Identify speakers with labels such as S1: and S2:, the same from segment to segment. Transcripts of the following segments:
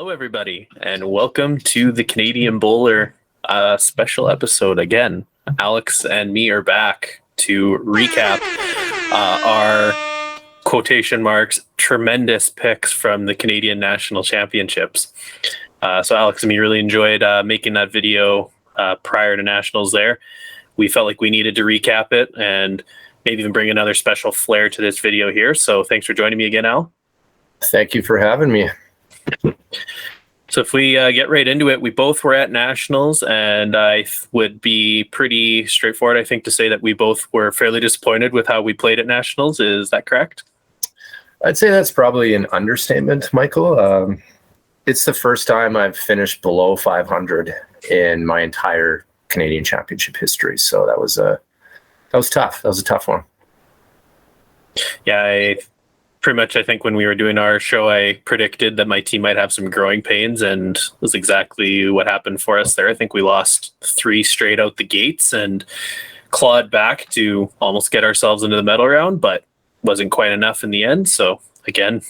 S1: Hello, everybody, and welcome to the Canadian Bowler special episode. Again, Alex and me are back to recap our quotation marks tremendous picks from the Canadian National Championships. So, Alex and me really enjoyed making that video prior to Nationals there. We felt like we needed to recap it and maybe even bring another special flair to this video here. So, thanks for joining me again, Al.
S2: Thank you for having me.
S1: So if we get right into it, we both were at Nationals, and I would be pretty straightforward, I think, to say that we both were fairly disappointed with how we played at Nationals. Is that correct?
S2: I'd say that's probably an understatement, Michael. It's the first time I've finished below 500 in my entire Canadian Championship history. So that was tough. That was a tough one.
S1: Yeah, pretty much, I think when we were doing our show, I predicted that my team might have some growing pains, and it was exactly what happened for us there. I think we lost 3 straight out the gates and clawed back to almost get ourselves into the medal round, but wasn't quite enough in the end. So again,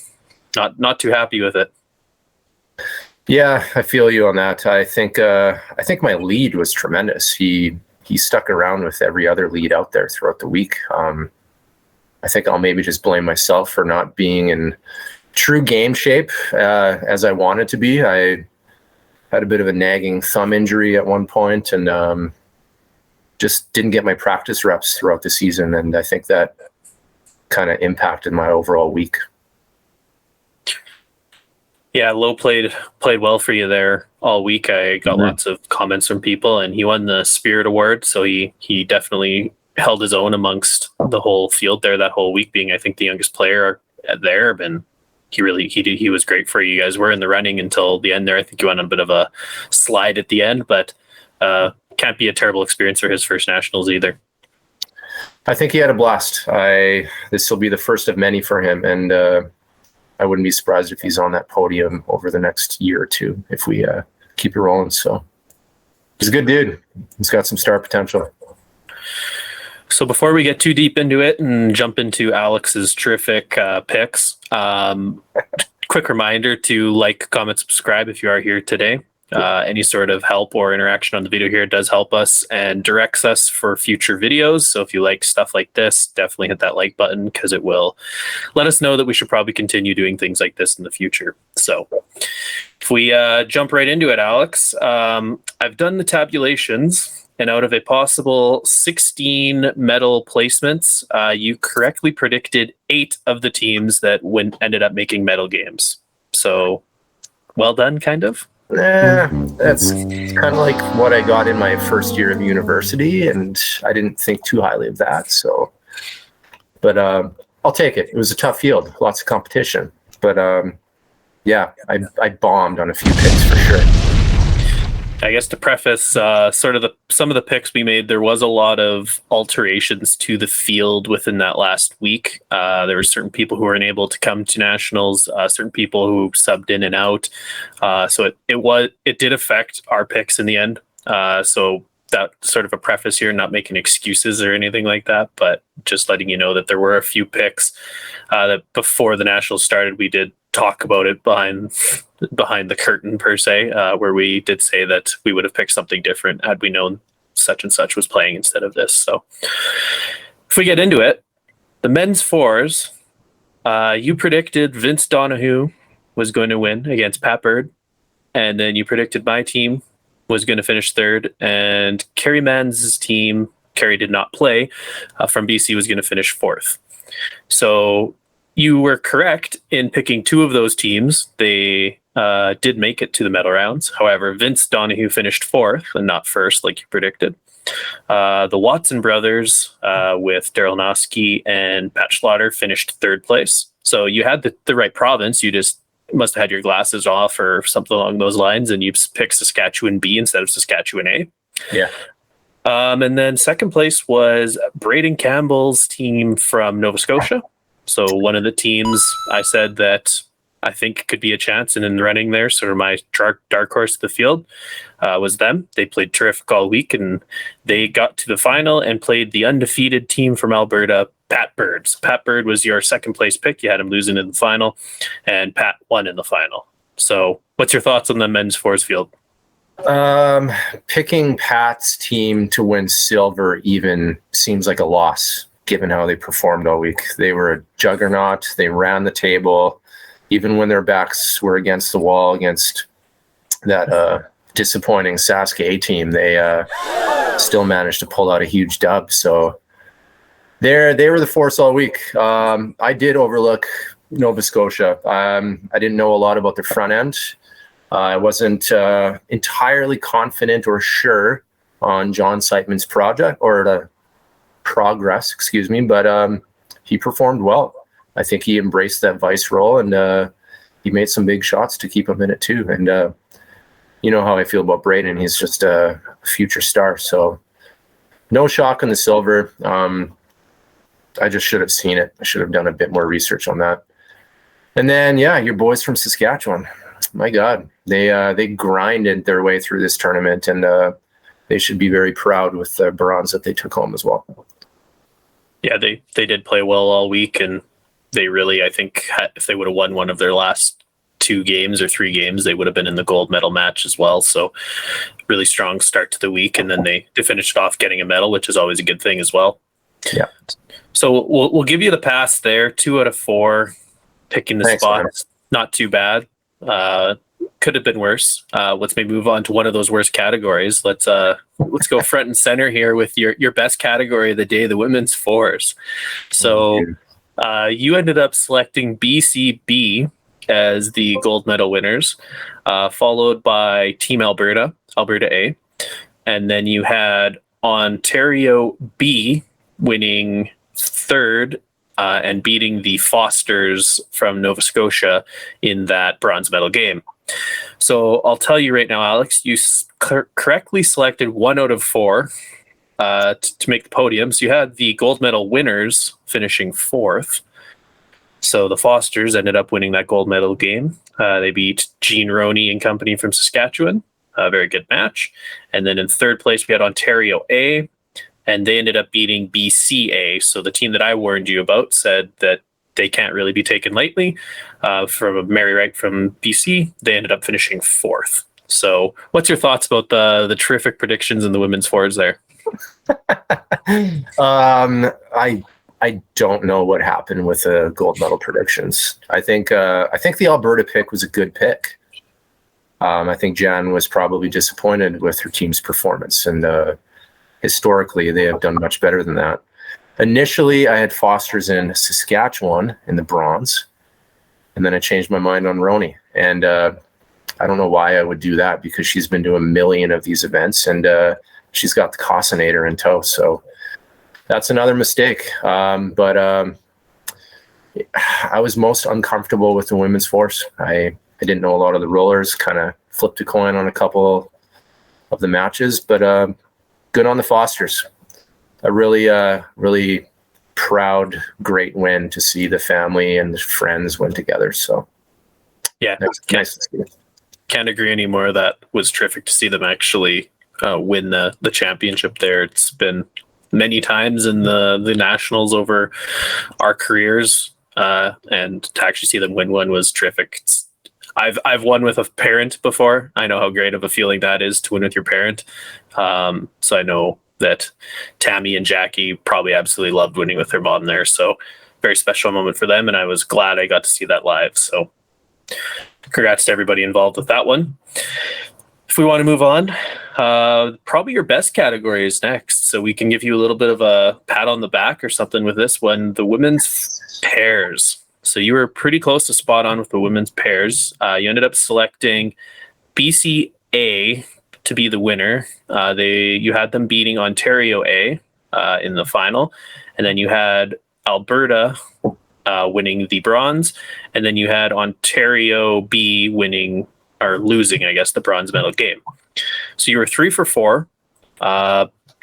S1: not too happy with it.
S2: Yeah, I feel you on that. I think my lead was tremendous. He stuck around with every other lead out there throughout the week. I think I'll maybe just blame myself for not being in true game shape as I wanted to be. I had a bit of a nagging thumb injury at one point and just didn't get my practice reps throughout the season. And I think that kind of impacted my overall week.
S1: Yeah, Lowe played well for you there all week. I got lots of comments from people, and he won the Spirit Award. So he definitely held his own amongst the whole field there that whole week, being I think the youngest player there, and he was great for you. You guys were in the running until the end there. I think you went on a bit of a slide at the end, but can't be a terrible experience for his first Nationals either.
S2: I think he had a blast. This will be the first of many for him, and I wouldn't be surprised if he's on that podium over the next year or two if we keep it rolling. So he's a good dude. He's got some star potential.
S1: So before we get too deep into it and jump into Alex's terrific picks, quick reminder to like, comment, subscribe if you are here today. Any sort of help or interaction on the video here does help us and directs us for future videos. So if you like stuff like this, definitely hit that like button because it will let us know that we should probably continue doing things like this in the future. So if we jump right into it, Alex, I've done the tabulations. And out of a possible 16 medal placements, you correctly predicted 8 of the teams that ended up making medal games. So, well done, kind of?
S2: That's kind of like what I got in my first year of university, and I didn't think too highly of that. So, but I'll take it. It was a tough field, lots of competition. But yeah, I bombed on a few picks for sure.
S1: I guess to preface some of the picks we made, there was a lot of alterations to the field within that last week. There were certain people who weren't able to come to Nationals, certain people who subbed in and out. So it did affect our picks in the end. So that sort of a preface here, not making excuses or anything like that, but just letting you know that there were a few picks that before the Nationals started, we did talk about it behind the curtain per se, where we did say that we would have picked something different had we known such and such was playing instead of this. So if we get into it, the men's fours, you predicted Vince Donahue was going to win against Pat Bird, and then you predicted my team was going to finish third, and Kerry Mann's team, Kerry did not play, from BC, was going to finish fourth. So you were correct in picking 2 of those teams. They did make it to the medal rounds. However, Vince Donahue finished fourth and not first like you predicted. The Watson brothers with Daryl Noski and Pat Schlatter finished third place. So you had the right province. You just must have had your glasses off or something along those lines, and you picked Saskatchewan B instead of Saskatchewan A.
S2: Yeah.
S1: And then second place was Braden Campbell's team from Nova Scotia. So one of the teams I said that I think could be a chance and in the running there, sort of my dark horse of the field, was them. They played terrific all week, and they got to the final and played the undefeated team from Alberta, Pat Bird. So Pat Bird was your second place pick. You had him losing in the final, and Pat won in the final. So what's your thoughts on the men's fours field?
S2: Picking Pat's team to win silver even seems like a loss, given how they performed all week. They were a juggernaut. They ran the table. Even when their backs were against the wall against that disappointing Sask A team, they still managed to pull out a huge dub. So they were the force all week. I did overlook Nova Scotia. I didn't know a lot about their front end. I wasn't entirely confident or sure on John Siteman's project or the progress, but he performed well. I think he embraced that vice role, and he made some big shots to keep him in it too. And you know how I feel about Braden. He's just a future star. So no shock on the silver. I just should have seen it. I should have done a bit more research on that. And then, yeah, your boys from Saskatchewan. My God, they grinded their way through this tournament, and they should be very proud with the bronze that they took home as well.
S1: Yeah, they did play well all week, and they really, I think, if they would have won one of their last 2 games or 3 games, they would have been in the gold medal match as well. So really strong start to the week, and then they finished off getting a medal, which is always a good thing as well.
S2: Yeah.
S1: So we'll give you the pass there. 2 out of 4, picking the
S2: Thanks,
S1: spots. Man. Not too bad. Could have been worse. Let's maybe move on to one of those worst categories. Let's go front and center here with your best category of the day, the women's fours. So you ended up selecting BCB as the gold medal winners, followed by Team Alberta A, and then you had Ontario B winning third and beating the Fosters from Nova Scotia in that bronze medal game. So I'll tell you right now, Alex, you correctly selected 1 out of 4 to make the podium. So you had the gold medal winners finishing 4th. So the Fosters ended up winning that gold medal game. They beat Gene Roney and company from Saskatchewan. A very good match. And then in 3rd place, we had Ontario A, and they ended up beating BCA. So the team that I warned you about said that they can't really be taken lightly. From Mary Wright from BC, they ended up finishing 4th. So what's your thoughts about the terrific predictions in the women's fours there?
S2: I don't know what happened with the gold medal predictions. I think the Alberta pick was a good pick. I think Jan was probably disappointed with her team's performance, and historically they have done much better than that. Initially, I had Fosters in Saskatchewan in the bronze, and then I changed my mind on Roney. And I don't know why I would do that, because she's been to a million of these events, and she's got the Cosinator in tow. So that's another mistake. But I was most uncomfortable with the women's force. I didn't know a lot of the rollers, kind of flipped a coin on a couple of the matches, but good on the Fosters. A really proud, great win to see the family and the friends win together. So
S1: yeah,
S2: nice to see it.
S1: Can't agree anymore. That was terrific to see them actually win the championship there. It's been many times in the nationals over our careers, and to actually see them win one was terrific. I've won with a parent before. I know how great of a feeling that is to win with your parent. So I know that Tammy and Jackie probably absolutely loved winning with their mom there. So very special moment for them, and I was glad I got to see that live. So congrats to everybody involved with that one. If we want to move on, probably your best category is next. So we can give you a little bit of a pat on the back or something with this one, the women's pairs. So you were pretty close to spot on with the women's pairs. You ended up selecting BCA to be the winner. You had them beating Ontario A in the final, and then you had Alberta winning the bronze, and then you had Ontario B winning or losing, I guess, the bronze medal game. So you were 3 for 4.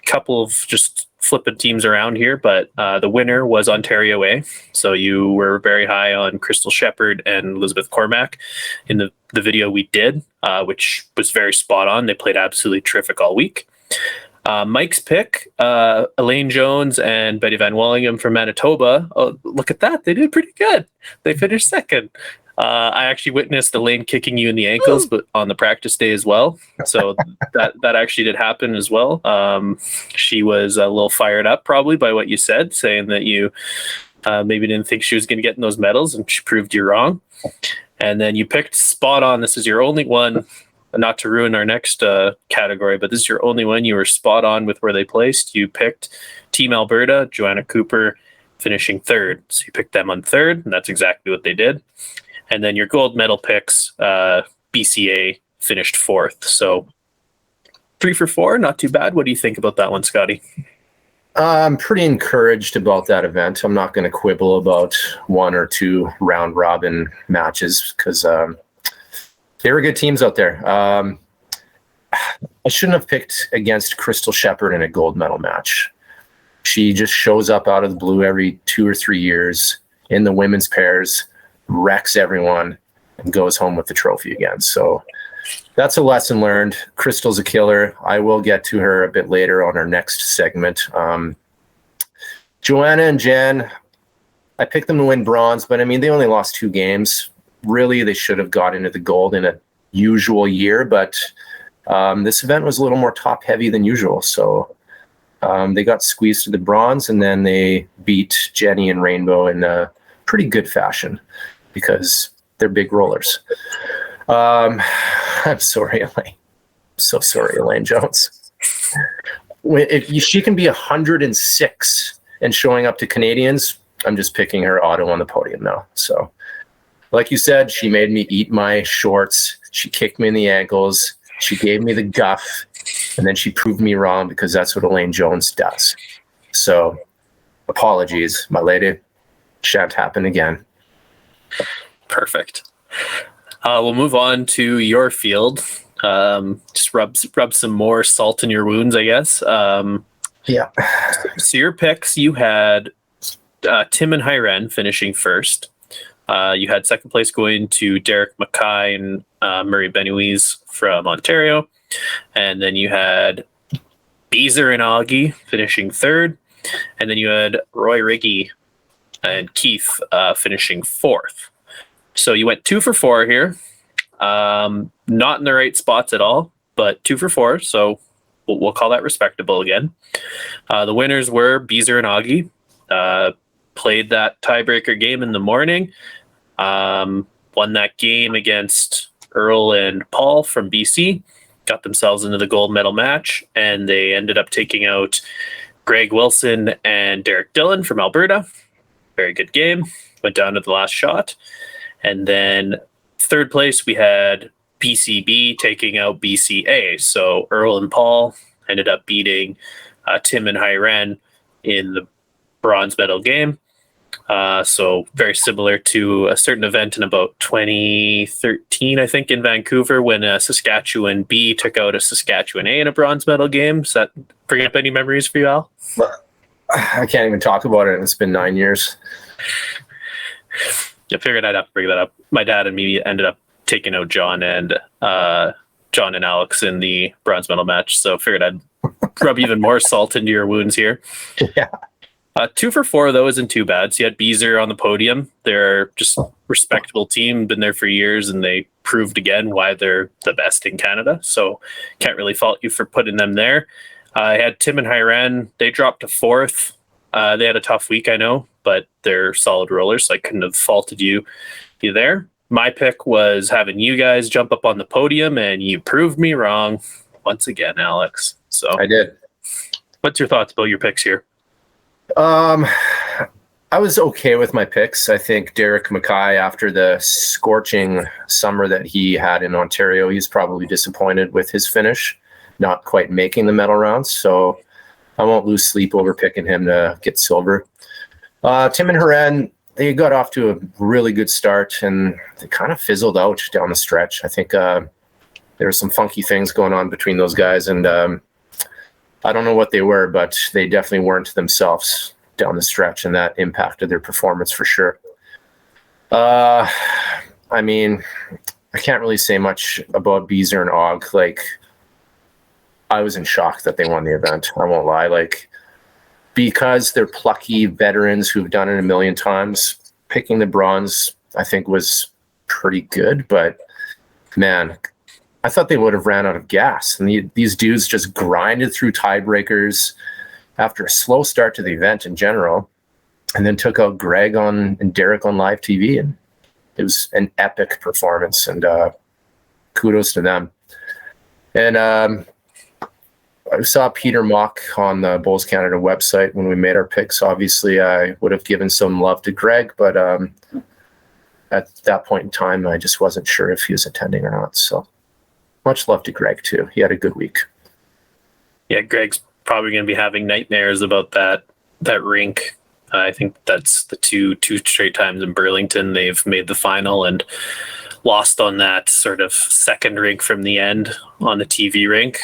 S1: Couple of just flipping teams around here, but the winner was Ontario A. So you were very high on Crystal Shepherd and Elizabeth Cormack in the video we did, which was very spot on. They played absolutely terrific all week. Mike's pick, Elaine Jones and Betty Van Wallingham from Manitoba. Oh, look at that. They did pretty good. They finished second. I actually witnessed Elaine kicking you in the ankles, but on the practice day as well. So that actually did happen as well. She was a little fired up probably by what you said, saying that you maybe didn't think she was going to get in those medals, and she proved you wrong. And then you picked spot on. This is your only one, not to ruin our next category, but this is your only one. You were spot on with where they placed. You picked Team Alberta, Joanna Cooper finishing third. So you picked them on third, and that's exactly what they did. And then your gold medal picks, BCA finished fourth. So 3 for 4, not too bad. What do you think about that one, Scotty?
S2: I'm pretty encouraged about that event. I'm not going to quibble about 1 or 2 round robin matches because they were good teams out there. I shouldn't have picked against Crystal Shepherd in a gold medal match. She just shows up out of the blue every 2 or 3 years in the women's pairs, wrecks everyone, and goes home with the trophy again. So that's a lesson learned. Crystal's a killer. I will get to her a bit later on our next segment. Joanna and Jen, I picked them to win bronze, but I mean, they only lost 2 games. Really, they should have got into the gold in a usual year, but this event was a little more top heavy than usual. So they got squeezed to the bronze, and then they beat Jenny and Rainbow in a pretty good fashion because they're big rollers. I'm sorry, Elaine. So sorry, Elaine Jones. She can be 106 and showing up to Canadians, I'm just picking her auto on the podium now. So, like you said, she made me eat my shorts. She kicked me in the ankles. She gave me the guff, and then she proved me wrong because that's what Elaine Jones does. So, apologies, my lady. Shan't happen again.
S1: Perfect. We'll move on to your field. Just rub some more salt in your wounds, I guess.
S2: Yeah.
S1: So your picks, you had Tim and Hyren finishing first. You had second place going to Derek Mackay and Murray Benoise from Ontario. And then you had Beezer and Augie finishing third. And then you had Roy Riggy and Keith finishing fourth. So you went 2 for 4 here. Not in the right spots at all, but 2 for 4. So we'll call that respectable again. The winners were Beezer and Augie. Played that tiebreaker game in the morning. Won that game against Earl and Paul from BC. Got themselves into the gold medal match, and they ended up taking out Greg Wilson and Derek Dillon from Alberta. Very good game. Went down to the last shot. And then third place, we had BCB taking out BCA. So Earl and Paul ended up beating Tim and Hyren in the bronze medal game. So very similar to a certain event in about 2013, I think, in Vancouver, when Saskatchewan B took out a Saskatchewan A in a bronze medal game. Does that bring up any memories for you, Al?
S2: I can't even talk about it. It's been 9 years.
S1: I figured I'd have to bring that up. My dad and me ended up taking out John and Alex in the bronze medal match. So I figured I'd rub even more salt into your wounds here.
S2: Yeah.
S1: 2 for 4, though, isn't too bad. So you had Beezer on the podium. They're just a respectable team, been there for years, and they proved again why they're the best in Canada. So can't really fault you for putting them there. I had Tim and Hyren. They dropped to 4th. They had a tough week, I know, but they're solid rollers, so I couldn't have faulted you there. My pick was having you guys jump up on the podium, and you proved me wrong once again, Alex. So
S2: I did.
S1: What's your thoughts about your picks here?
S2: I was okay with my picks. I think Derek Mackay, after the scorching summer that he had in Ontario, he's probably disappointed with his finish, not quite making the medal rounds. So I won't lose sleep over picking him to get silver. Tim and Hyren, they got off to a really good start, and they kind of fizzled out down the stretch. I think there were some funky things going on between those guys, and I don't know what they were, but they definitely weren't themselves down the stretch, and that impacted their performance for sure. I mean, I can't really say much about Beezer and Og. Like, I was in shock that they won the event. I won't lie. Like, because they're plucky veterans who've done it a million times, picking the bronze, I think, was pretty good, but man, I thought they would have ran out of gas. And these dudes just grinded through tiebreakers after a slow start to the event in general, and then took out Greg and Derek on live TV. And it was an epic performance, and kudos to them. And I saw Peter Mock on the Bulls Canada website when we made our picks. Obviously, I would have given some love to Greg, but at that point in time, I just wasn't sure if he was attending or not. So much love to Greg, too. He had a good week.
S1: Yeah, Greg's probably going to be having nightmares about that rink. I think that's the two straight times in Burlington they've made the final and lost on that sort of second rink from the end on the TV rink.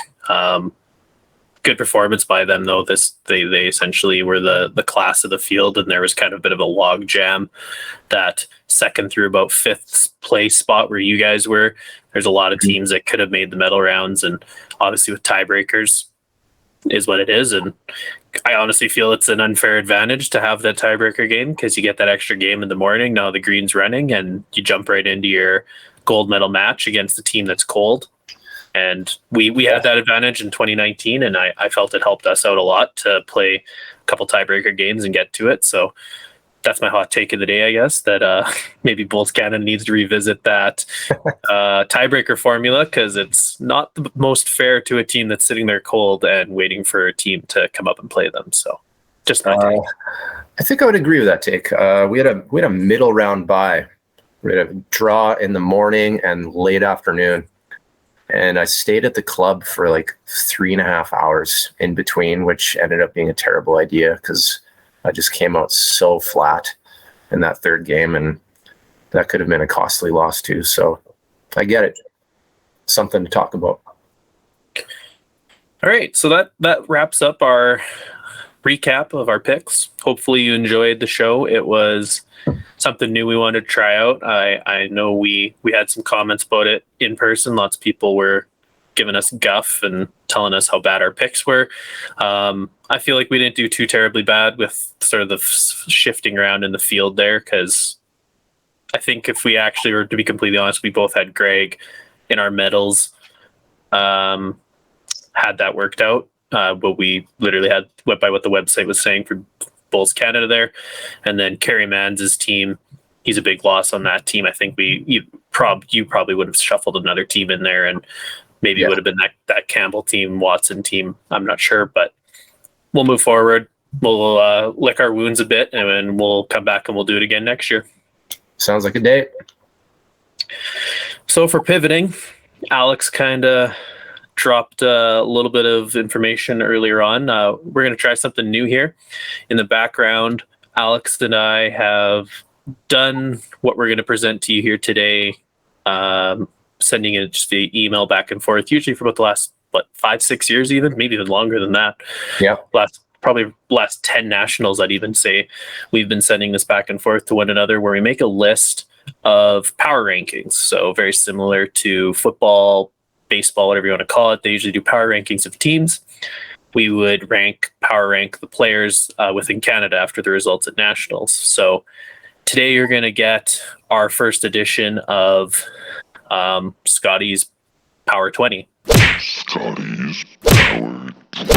S1: Good performance by them, though. They essentially were the class of the field, and there was kind of a bit of a log jam that second through about fifth place spot where you guys were. There's a lot of teams that could have made the medal rounds, and obviously with tiebreakers is what it is. And I honestly feel it's an unfair advantage to have that tiebreaker game because you get that extra game in the morning. Now the green's running, and you jump right into your gold medal match against the team that's cold. And we had that advantage in 2019, and I felt it helped us out a lot to play a couple tiebreaker games and get to it. So that's my hot take of the day, I guess, that maybe Bulls Canada needs to revisit that tiebreaker formula, because it's not the most fair to a team that's sitting there cold and waiting for a team to come up and play them. So just my take.
S2: I think I would agree with that take. We had a middle round bye. We had a draw in the morning and late afternoon. And I stayed at the club for like 3.5 hours in between, which ended up being a terrible idea because I just came out so flat in that third game, and that could have been a costly loss too. So I get it. Something to talk about.
S1: All right. So that wraps up our recap of our picks. Hopefully you enjoyed the show. It was something new we wanted to try out. I know we had some comments about it in person. Lots of people were giving us guff and telling us how bad our picks were. I feel like we didn't do too terribly bad with sort of the shifting around in the field there, because I think if we actually were to be completely honest, we both had Greg in our medals, had that worked out. But we literally went by what the website was saying for Bulls Canada there. And then Kerry Manns' team, he's a big loss on that team. I think you probably would have shuffled another team in there, and maybe it would have been that Campbell team, Watson team. I'm not sure, but we'll move forward. We'll lick our wounds a bit, and then we'll come back and we'll do it again next year.
S2: Sounds like a date.
S1: So for pivoting, Alex kind of dropped a little bit of information earlier on. We're going to try something new here. In the background, Alex and I have done what we're going to present to you here today, sending it just via email back and forth, usually for about the last, 5-6 years even, maybe even longer than that.
S2: Yeah.
S1: Probably last 10 nationals, I'd even say. We've been sending this back and forth to one another where we make a list of power rankings. So very similar to football, baseball, whatever you want to call it. They usually do power rankings of teams. We would power rank the players within Canada after the results at nationals. So today you're going to get our first edition of Scotty's Power 20.
S3: Scotty's Power 20.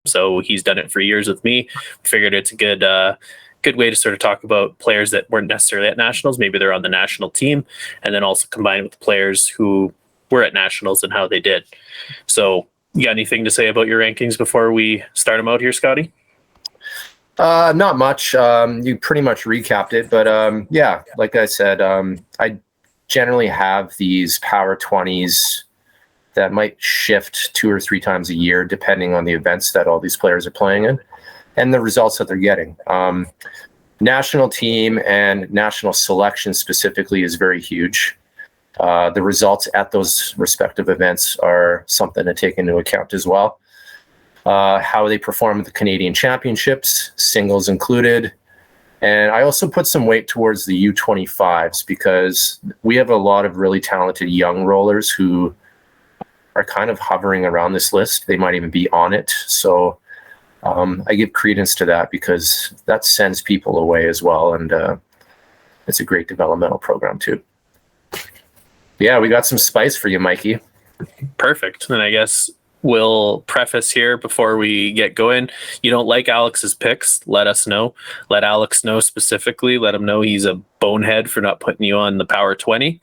S1: So he's done it for years with me. Figured it's a good way to sort of talk about players that weren't necessarily at nationals. Maybe they're on the national team, and then also combine it with the players who were at nationals and how they did. So you got anything to say about your rankings before we start them out here, Scotty?
S2: Not much. You pretty much recapped it, but yeah, like I said, I generally have these Power 20s that might shift 2 or 3 times a year, depending on the events that all these players are playing in and the results that they're getting. National team and national selection specifically is very huge. The results at those respective events are something to take into account as well. How they perform at the Canadian Championships, singles included. And I also put some weight towards the U25s because we have a lot of really talented young rollers who are kind of hovering around this list. They might even be on it. So I give credence to that because that sends people away as well. And it's a great developmental program too. Yeah, we got some spice for you, Mikey.
S1: Perfect. And I guess we'll preface here before we get going. You don't like Alex's picks, let us know. Let Alex know specifically. Let him know he's a bonehead for not putting you on the Power 20.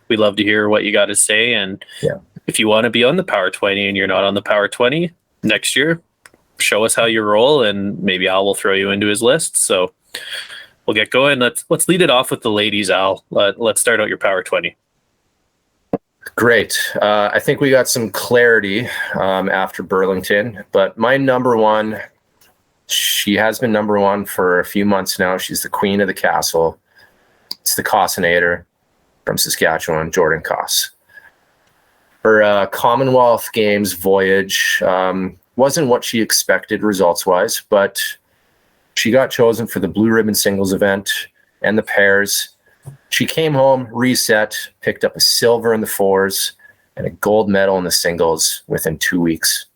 S1: We'd love to hear what you got to say. And if you want to be on the Power 20 and you're not on the Power 20 next year, show us how you roll, and maybe Al will throw you into his list. So we'll get going. Let's lead it off with the ladies, Al. Let's start out your Power 20.
S2: Great. I think we got some clarity after Burlington, but my number one, she has been number one for a few months now. She's the queen of the castle. It's the Cossinator from Saskatchewan, Jordan Koss. Her Commonwealth Games voyage wasn't what she expected results-wise, but she got chosen for the blue ribbon singles event and the pairs. She came home, reset, picked up a silver in the fours and a gold medal in the singles within 2 weeks.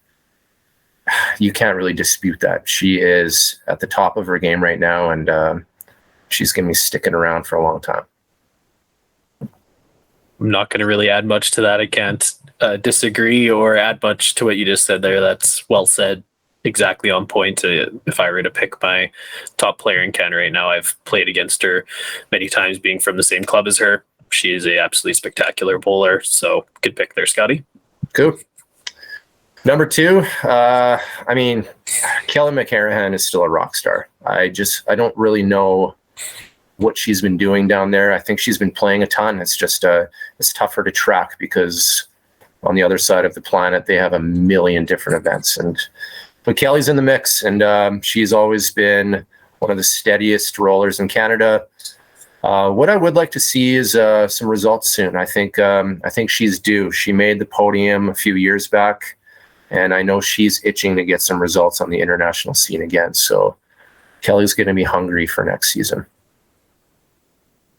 S2: You can't really dispute that. She is at the top of her game right now, and she's going to be sticking around for a long time.
S1: I'm not going to really add much to that. I can't disagree or add much to what you just said there. That's well said. Exactly on point. If I were to pick my top player in Canada right now, I've played against her many times, being from the same club as her. She is a absolutely spectacular bowler. So good pick there, Scotty.
S2: Cool. Number two, Kelly McCarrahan is still a rock star. I don't really know what she's been doing down there. I think she's been playing a ton. It's just it's tougher to track because on the other side of the planet, they have a million different events. But Kelly's in the mix, and she's always been one of the steadiest rollers in Canada. What I would like to see is some results soon. I think she's due. She made the podium a few years back, and I know she's itching to get some results on the international scene again. So Kelly's going to be hungry for next season.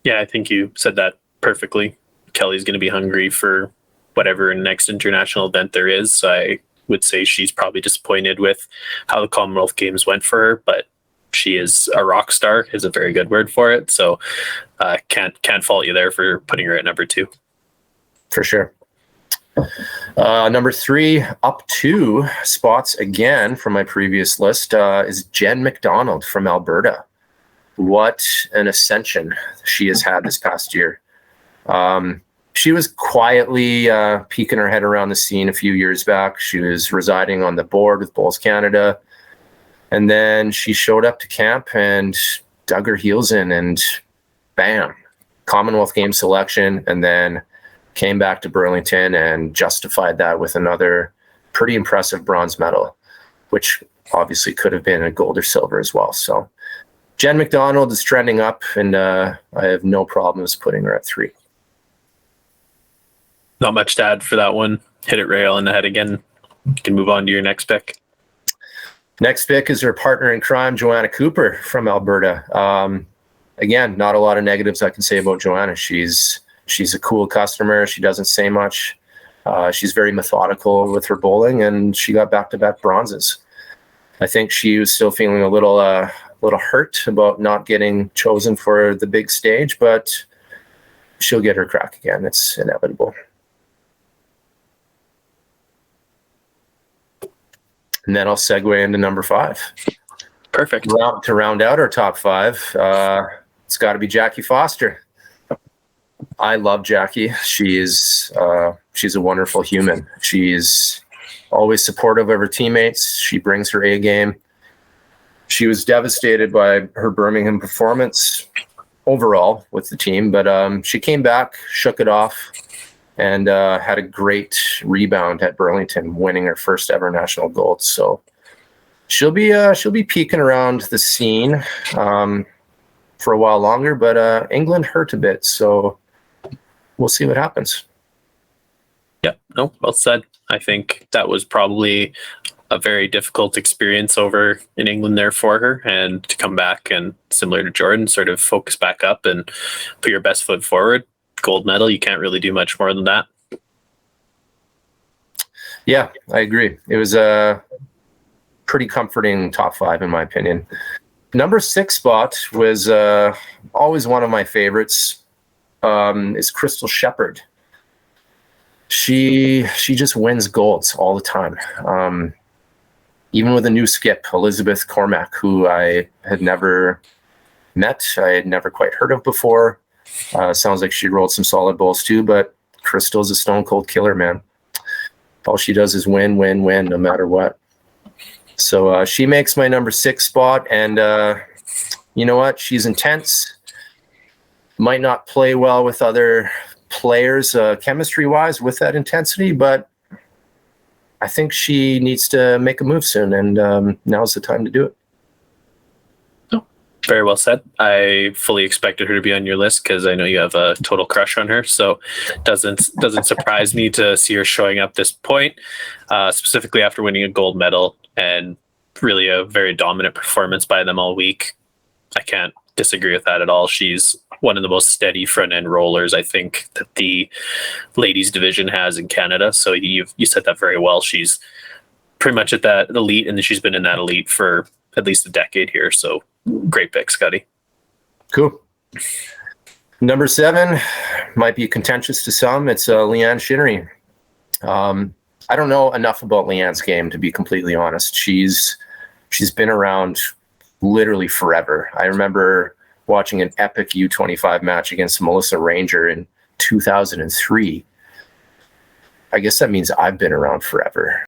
S1: Yeah, I think you said that perfectly. Kelly's going to be hungry for whatever next international event there is. So I would say she's probably disappointed with how the Commonwealth Games went for her, but she is a rock star is a very good word for it. So can't fault you there for putting her at number two.
S2: For sure. Number three, up 2 spots again from my previous list, is Jen McDonald from Alberta. What an ascension she has had this past year. She was quietly peeking her head around the scene a few years back. She was residing on the board with Bowls Canada. And then she showed up to camp and dug her heels in, and bam, Commonwealth Games selection, and then came back to Burlington and justified that with another pretty impressive bronze medal, which obviously could have been a gold or silver as well. So Jen McDonald is trending up, and I have no problems putting her at 3.
S1: Not much to add for that one. Hit it right on the head again. You can move on to your next pick.
S2: Next pick is her partner in crime, Joanna Cooper from Alberta. Again, not a lot of negatives I can say about Joanna. She's a cool customer. She doesn't say much. She's very methodical with her bowling, and she got back-to-back bronzes. I think she was still feeling a little hurt about not getting chosen for the big stage, but she'll get her crack again. It's inevitable. And then I'll segue into number 5.
S1: Perfect.
S2: To round out our top 5, it's got to be Jackie Foster. I love Jackie. She's a wonderful human. She's always supportive of her teammates. She brings her A game. She was devastated by her Birmingham performance overall with the team, but she came back, shook it off, and had a great rebound at Burlington, winning her first ever national gold. So she'll be peeking around the scene for a while longer, but England hurt a bit, so we'll see what happens.
S1: Yeah, no, well said. I think that was probably a very difficult experience over in England there for her, and to come back and, similar to Jordan, sort of focus back up and put your best foot forward. Gold medal, you can't really do much more than that.
S2: Yeah, I agree. It was a pretty comforting top 5 in my opinion. Number 6 spot was always one of my favorites. Is Crystal Shepherd. She just wins golds all the time. Even with a new skip, Elizabeth Cormack, who I had never met, I had never quite heard of before. Sounds like she rolled some solid bowls too, but Crystal's a stone cold killer, man. All she does is win, win, win, no matter what. So she makes my number 6 spot, and you know what? She's intense. Might not play well with other players chemistry-wise with that intensity, but I think she needs to make a move soon, and now's the time to do it.
S1: Very well said. I fully expected her to be on your list because I know you have a total crush on her. So doesn't surprise me to see her showing up this point, specifically after winning a gold medal and really a very dominant performance by them all week. I can't disagree with that at all. She's one of the most steady front end rollers I think that the ladies division has in Canada. So you said that very well. She's pretty much at that elite, and she's been in that elite for at least a decade here. So great pick, Scotty.
S2: Cool. Number 7 might be contentious to some. It's Leanne Shinnery. I don't know enough about Leanne's game, to be completely honest. She's been around literally forever. I remember watching an epic U25 match against Melissa Ranger in 2003. I guess that means I've been around forever.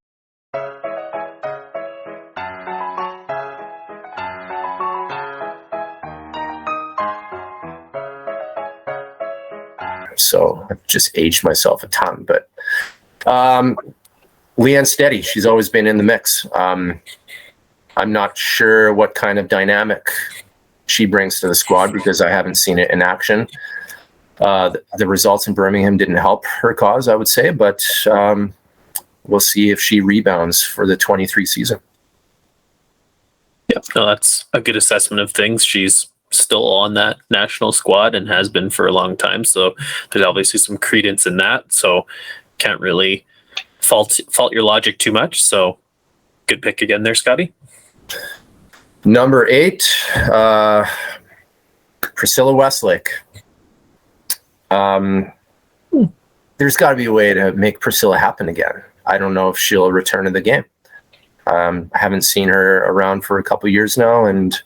S2: So I've just aged myself a ton. But Leanne's steady. She's always been in the mix. I'm not sure what kind of dynamic she brings to the squad because I haven't seen it in action. The results in Birmingham didn't help her cause, I would say, but we'll see if she rebounds for the 23 season.
S1: Yeah, no, that's a good assessment of things. She's still on that national squad and has been for a long time. So there's obviously some credence in that. So can't really fault your logic too much. So good pick again there, Scotty.
S2: Number 8, Priscilla Westlake. There's got to be a way to make Priscilla happen again. I don't know if she'll return to the game. I haven't seen her around for a couple years now, and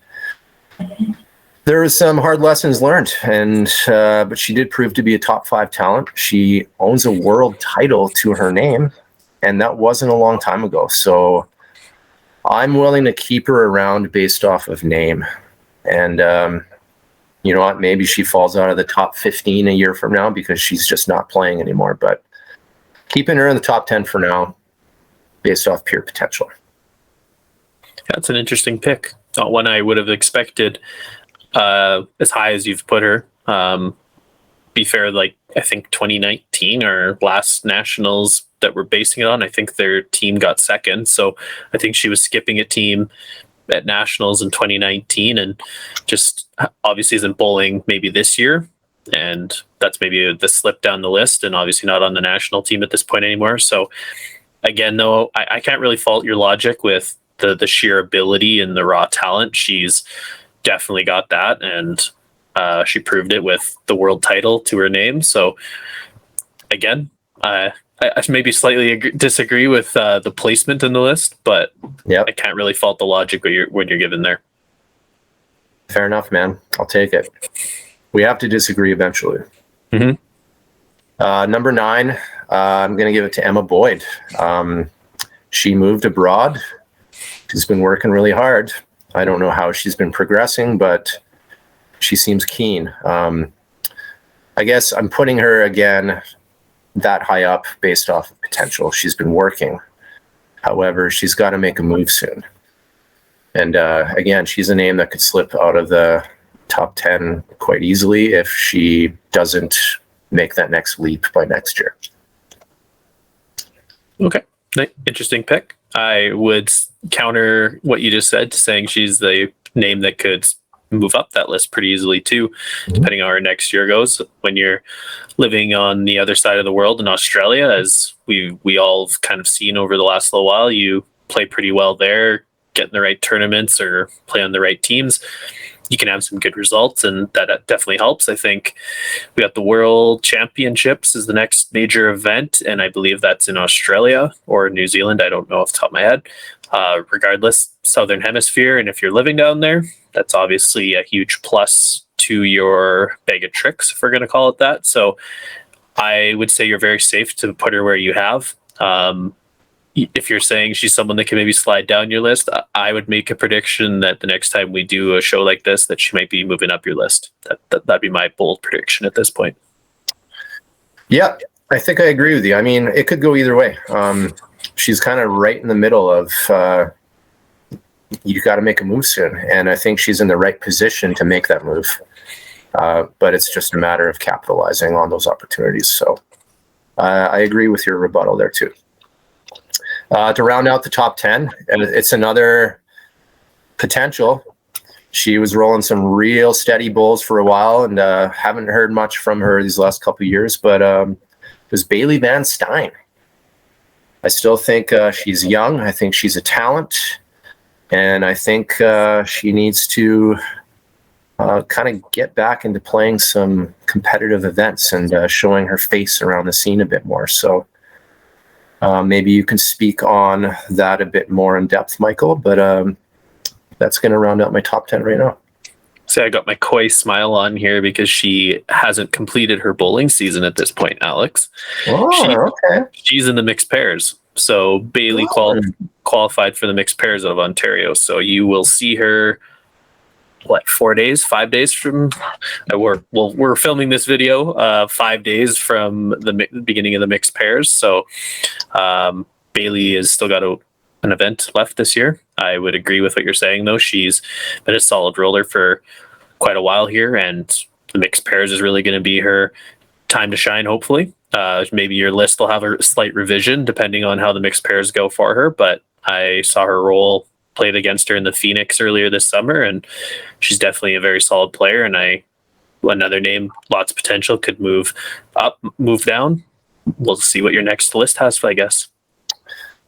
S2: there was some hard lessons learned, and but she did prove to be a top 5 talent. She owns a world title to her name, and that wasn't a long time ago. So I'm willing to keep her around based off of name. And you know what? Maybe she falls out of the top 15 a year from now because she's just not playing anymore. But keeping her in the top 10 for now based off pure potential.
S1: That's an interesting pick. Not one I would have expected as high as you've put her. Be fair, like I think 2019, our last nationals that we're basing it on, I think their team got second. So I think she was skipping a team at nationals in 2019 and just obviously isn't bowling maybe this year. And that's maybe the slip down the list and obviously not on the national team at this point anymore. So again, though, I can't really fault your logic with the sheer ability and the raw talent. She's definitely got that. And she proved it with the world title to her name. So again, I maybe slightly disagree with the placement in the list, but
S2: yep.
S1: I can't really fault the logic when you're given there.
S2: Fair enough, man. I'll take it. We have to disagree eventually.
S1: Mm-hmm.
S2: Number 9, I'm going to give it to Emma Boyd. She moved abroad. She's been working really hard. I don't know how she's been progressing, but she seems keen. I guess I'm putting her again that high up based off of potential. She's been working. However, she's got to make a move soon. And again, she's a name that could slip out of the top 10 quite easily if she doesn't make that next leap by next year.
S1: Okay. Interesting pick. I would counter what you just said, saying she's the name that could move up that list pretty easily too, depending on how our next year goes. When you're living on the other side of the world in Australia, as we all have kind of seen over the last little while, you play pretty well there. get in the right tournaments or play on the right teams, you can have some good results, and that definitely helps. I think we got the World Championships is the next major event, and I believe that's in Australia or New Zealand. I don't know off the top of my head. Regardless, Southern Hemisphere, and if you're living down there, that's obviously a huge plus to your bag of tricks, if we're going to call it that. So I would say you're very safe to put her where you have. If you're saying she's someone that can maybe slide down your list, I would make a prediction that the next time we do a show like this, that she might be moving up your list. That'd be my bold prediction at this point.
S2: Yeah, I think I agree with you. I mean, it could go either way. She's kind of right in the middle of you got to make a move soon, and I think she's in the right position to make that move. But it's just a matter of capitalizing on those opportunities. So I agree with your rebuttal there too. To round out the top 10, and it's another potential. She was rolling some real steady bowls for a while, and haven't heard much from her these last couple of years, but it was Bailey Van Stein. I still think she's young. I think she's a talent, and I think she needs to kind of get back into playing some competitive events and showing her face around the scene a bit more. So maybe you can speak on that a bit more in depth, Michael, but that's going to round out my top 10 right now.
S1: So I got my coy smile on here because she hasn't completed her bowling season at this point, Alex.
S2: Oh, okay.
S1: She's in the mixed pairs. So Bailey qualified for the mixed pairs of Ontario. So you will see her, 5 days from we're filming this video 5 days from the beginning of the mixed pairs. So Bailey has still got an event left this year. I would agree with what you're saying, though. She's been a solid roller for quite a while here, and the mixed pairs is really going to be her time to shine, hopefully. Maybe your list will have a slight revision depending on how the mixed pairs go for her, but I saw her played against her in the Phoenix earlier this summer, and she's definitely a very solid player. And another name, lots of potential, could move up, move down. We'll see what your next list has, I guess.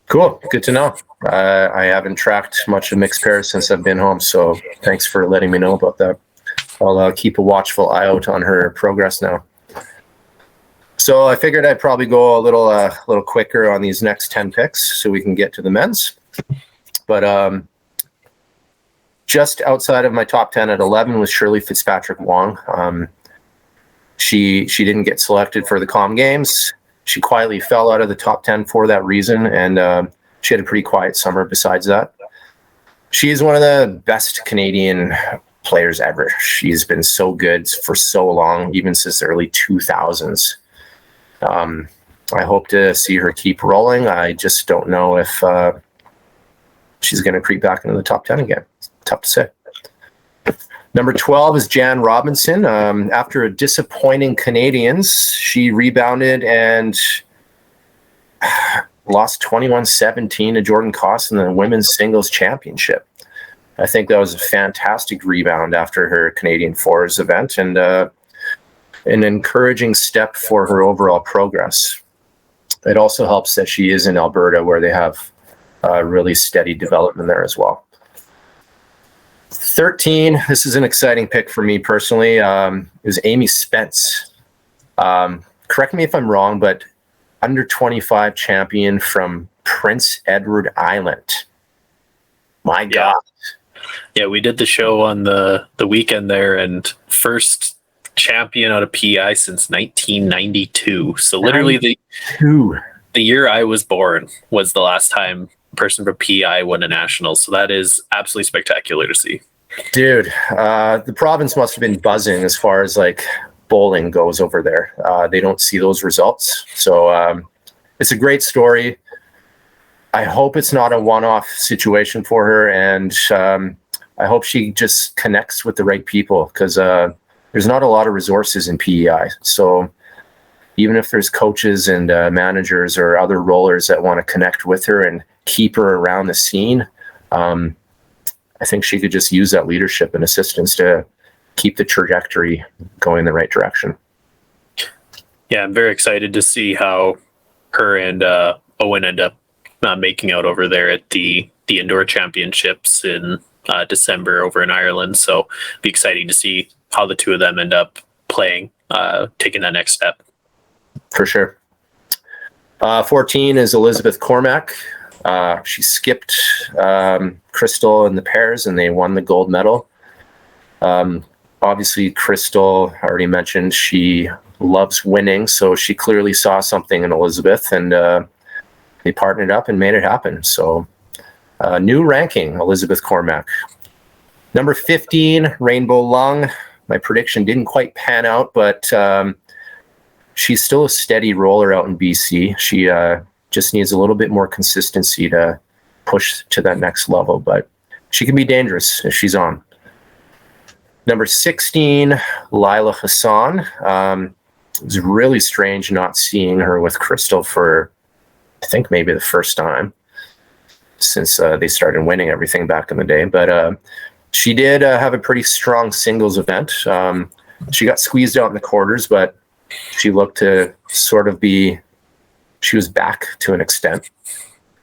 S2: Cool. Good to know. I haven't tracked much of mixed pairs since I've been home, so thanks for letting me know about that. I'll keep a watchful eye out on her progress now. So I figured I'd probably go a little quicker on these next 10 picks so we can get to the men's. But just outside of my top 10 at 11 was Shirley Fitzpatrick Wong. She didn't get selected for the Com Games. She quietly fell out of the top 10 for that reason, and she had a pretty quiet summer besides that. She's one of the best Canadian players ever. She's been so good for so long, even since the early 2000s. I hope to see her keep rolling. I just don't know if she's going to creep back into the top 10 again. It's tough to say. Number 12 is Jan Robinson. After a disappointing Canadians, she rebounded and lost 21-17 to Jordan Koss in the Women's Singles Championship. I think that was a fantastic rebound after her Canadian Fours event, and an encouraging step for her overall progress. It also helps that she is in Alberta, where they have really steady development there as well. 13, this is an exciting pick for me personally, is Amy Spence. Correct me if I'm wrong, but under 25 champion from Prince Edward Island. My God.
S1: Yeah, we did the show on the weekend there, and first champion out of PI since 1992. So literally the year I was born was the last time a person from PI won a national. So that is absolutely spectacular to see.
S2: Dude, the province must have been buzzing as far as like bowling goes over there. They don't see those results. So it's a great story. I hope it's not a one-off situation for her, and I hope she just connects with the right people, because there's not a lot of resources in PEI. So even if there's coaches and managers or other rollers that want to connect with her and keep her around the scene, I think she could just use that leadership and assistance to keep the trajectory going in the right direction.
S1: Yeah, I'm very excited to see how her and Owen end up making out over there at the the indoor championships in December over in Ireland. So it'll be exciting to see how the two of them end up playing, taking that next step.
S2: For sure. 14 is Elizabeth Cormack. She skipped Crystal in the pairs, and they won the gold medal. Obviously, Crystal, I already mentioned, she loves winning, so she clearly saw something in Elizabeth, and they partnered up and made it happen. So, new ranking, Elizabeth Cormack. Number 15, Rainbow Lung. My prediction didn't quite pan out, but she's still a steady roller out in BC. She just needs a little bit more consistency to push to that next level, but she can be dangerous if she's on. Number 16, Lila Hassan. It was really strange not seeing her with Crystal for, I think, maybe the first time since they started winning everything back in the day. But she did have a pretty strong singles event. She got squeezed out in the quarters, but she looked to sort of be, she was back to an extent.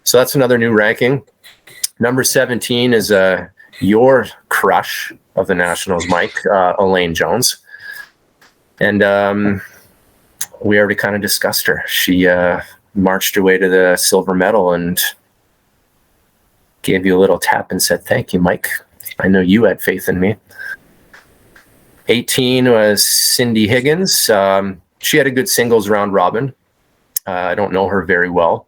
S2: So that's another new ranking. Number 17 is your crush of the Nationals, Mike, Elaine Jones. And we already kind of discussed her. She marched her way to the silver medal and gave you a little tap and said, "Thank you, Mike. I know you had faith in me." 18 was Cindy Higgins. She had a good singles round robin. I don't know her very well,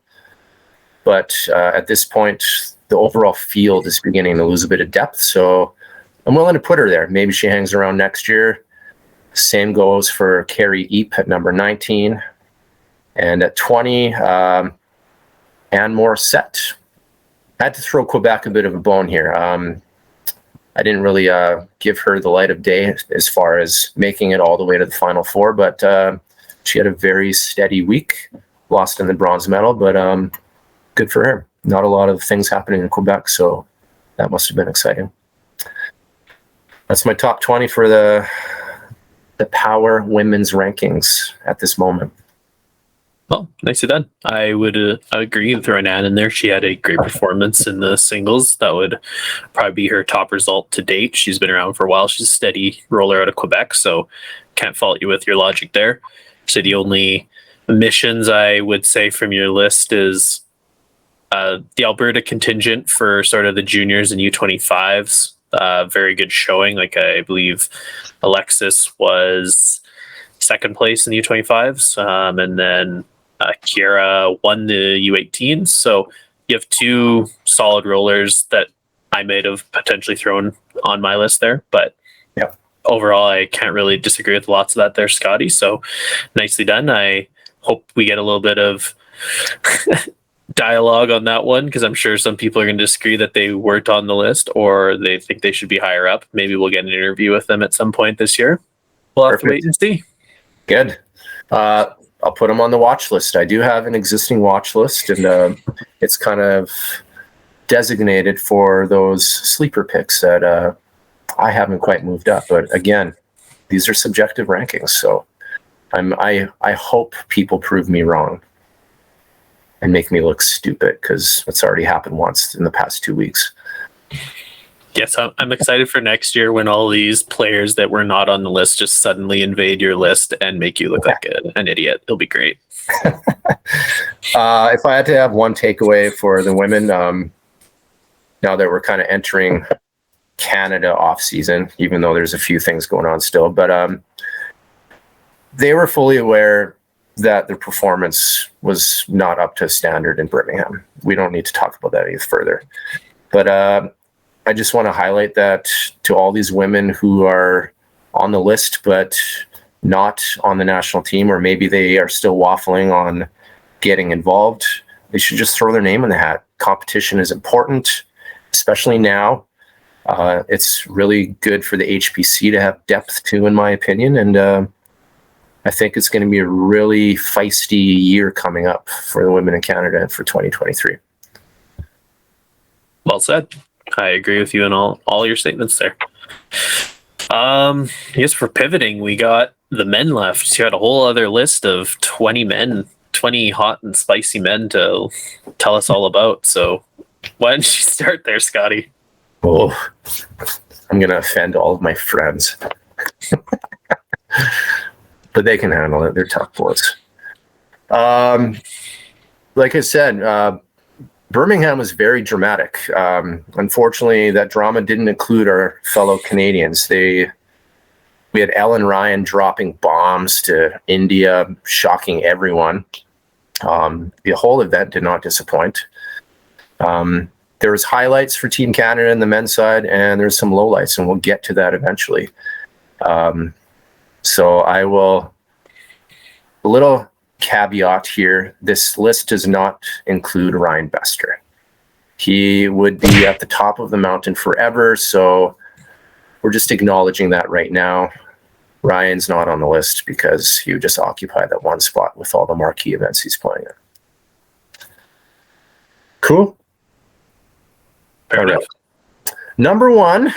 S2: but at this point, the overall field is beginning to lose a bit of depth. So I'm willing to put her there. Maybe she hangs around next year. Same goes for Carrie Eep at number 19. And at 20, Anne Morissette. I had to throw Quebec a bit of a bone here. I didn't really give her the light of day as far as making it all the way to the Final Four, but she had a very steady week, lost in the bronze medal, but good for her. Not a lot of things happening in Quebec, so that must have been exciting. That's my top 20 for the Power Women's rankings at this moment.
S1: Well, nicely done. I would agree with throwing Anne in there. She had a great performance in the singles. That would probably be her top result to date. She's been around for a while. She's a steady roller out of Quebec, so can't fault you with your logic there. So the only omissions I would say from your list is the Alberta contingent for sort of the juniors and U25s. Very good showing. Like, I believe Alexis was second place in the U25s, and then Kiera won the U18s. So you have two solid rollers that I might have potentially thrown on my list there, but
S2: yep.
S1: Overall, I can't really disagree with lots of that there, Scotty. So nicely done. I hope we get a little bit of dialogue on that one, because I'm sure some people are going to disagree that they weren't on the list, or they think they should be higher up. Maybe we'll get an interview with them at some point this year. We'll have to wait and see.
S2: Good. I'll put them on the watch list. I do have an existing watch list, and it's kind of designated for those sleeper picks that I haven't quite moved up. But again, these are subjective rankings, so I hope people prove me wrong and make me look stupid, because it's already happened once in the past 2 weeks.
S1: Yes, I'm excited for next year when all these players that were not on the list just suddenly invade your list and make you look like an idiot. It'll be great.
S2: If I had to have one takeaway for the women, now that we're kind of entering Canada off season, even though there's a few things going on still, but they were fully aware that their performance was not up to standard in Birmingham. We don't need to talk about that any further. But I just want to highlight that to all these women who are on the list but not on the national team, or maybe they are still waffling on getting involved. They should just throw their name in the hat. Competition is important, especially now. It's really good for the HPC to have depth too, in my opinion. And I think it's going to be a really feisty year coming up for the women in Canada for 2023.
S1: Well said. I agree with you in all your statements there. I guess for pivoting, we got the men left. You had a whole other list of 20 men, 20 hot and spicy men to tell us all about. So Why didn't you start there, Scotty?
S2: Oh, I'm going to offend all of my friends. But they can handle it. They're tough boys. Like I said, Birmingham was very dramatic. Unfortunately, that drama didn't include our fellow Canadians. We had Ellen Ryan dropping bombs to India, shocking everyone. The whole event did not disappoint. There was highlights for Team Canada in the men's side, and there's some lowlights, and we'll get to that eventually. So I will, a little caveat here, this list does not include Ryan Bester. He would be at the top of the mountain forever, so we're just acknowledging that right now. Ryan's not on the list because he would just occupy that one spot with all the marquee events he's playing in. Cool.
S1: Fair enough.
S2: Number one,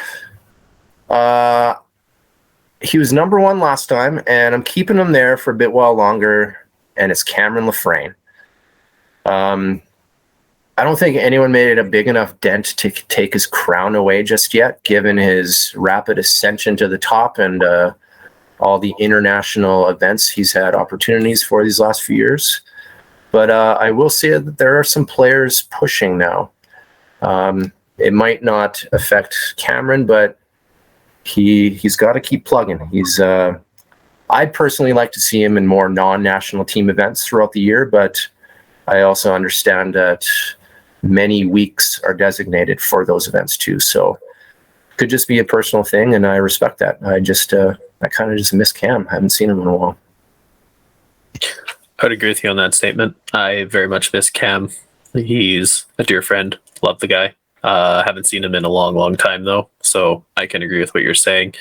S2: he was number one last time, and I'm keeping him there for a bit while longer, and it's Cameron Lafrane. I don't think anyone made it a big enough dent to take his crown away just yet, given his rapid ascension to the top and all the international events he's had opportunities for these last few years. But I will say that there are some players pushing now. It might not affect Cameron, but he's got to keep plugging. I'd personally like to see him in more non-national team events throughout the year, but I also understand that many weeks are designated for those events too. So it could just be a personal thing, and I respect that. I kind of just miss Cam. I haven't seen him in a while.
S1: I would agree with you on that statement. I very much miss Cam. He's a dear friend. Love the guy. Haven't seen him in a long, long time though. So I can agree with what you're saying.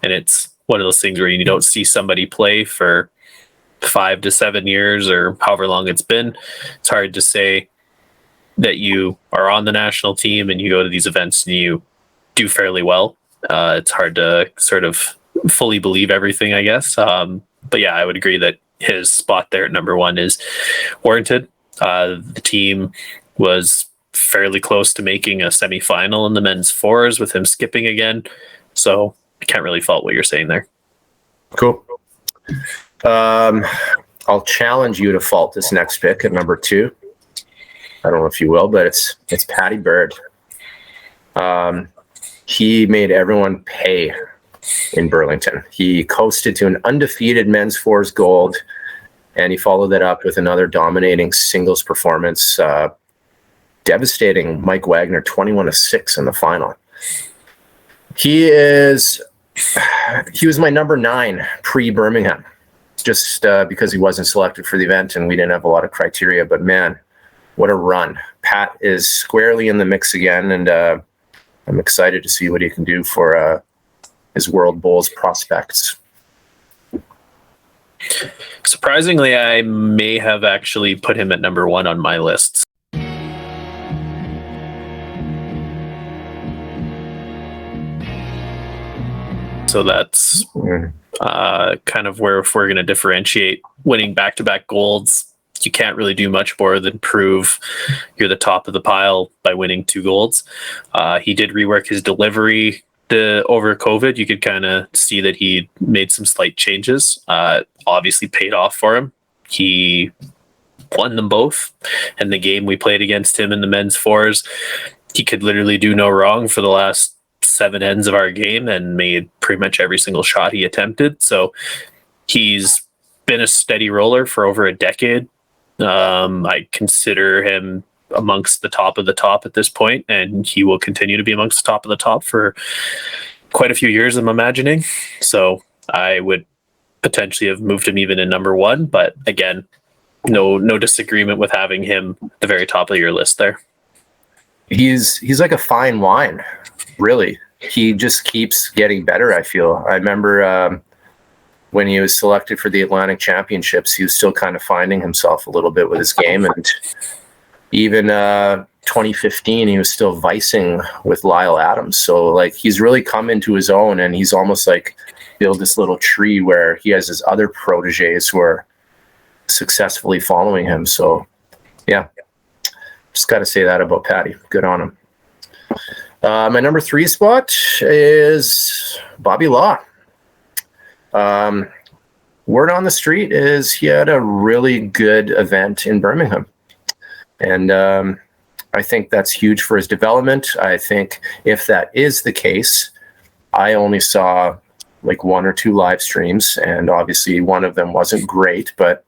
S1: And it's one of those things where you don't see somebody play for 5 to 7 years or however long it's been. It's hard to say that you are on the national team and you go to these events and you do fairly well. It's hard to sort of fully believe everything, I guess. But yeah, I would agree that his spot there at number one is warranted. The team was fairly close to making a semifinal in the men's fours with him skipping again. So I can't really fault what you're saying there.
S2: Cool. I'll challenge you to fault this next pick at number 2. I don't know if you will, but it's Patty Bird. He made everyone pay in Burlington. He coasted to an undefeated men's fours gold, and he followed that up with another dominating singles performance, devastating Mike Wagner 21-6 in the final. He was my number 9 pre-Birmingham, just because he wasn't selected for the event and we didn't have a lot of criteria. But man, what a run. Pat is squarely in the mix again, and I'm excited to see what he can do for his World Bowls prospects.
S1: Surprisingly, I may have actually put him at number 1 on my list. So that's kind of where, if we're going to differentiate, winning back-to-back golds, you can't really do much more than prove you're the top of the pile by winning 2 golds. He did rework his delivery over COVID. You could kind of see that he made some slight changes. Obviously paid off for him. He won them both. And the game we played against him in the men's fours, he could literally do no wrong for the last 7 ends of our game and made pretty much every single shot he attempted. So he's been a steady roller for over a decade. I consider him amongst the top of the top at this point, and he will continue to be amongst the top of the top for quite a few years, I'm imagining. So I would potentially have moved him even in number 1, but again, no disagreement with having him at the very top of your list there.
S2: He's like a fine wine, really. He just keeps getting better, I feel. I remember when he was selected for the Atlantic Championships, he was still kind of finding himself a little bit with his game. And even 2015, he was still vicing with Lyle Adams. So like he's really come into his own, and he's almost like built this little tree where he has his other proteges who are successfully following him. So yeah, Just got to say that about Patty. Good on him. My number 3 spot is Bobby Law. Word on the street is he had a really good event in Birmingham. And I think that's huge for his development. I think if that is the case, I only saw like 1 or 2 live streams, and obviously one of them wasn't great, but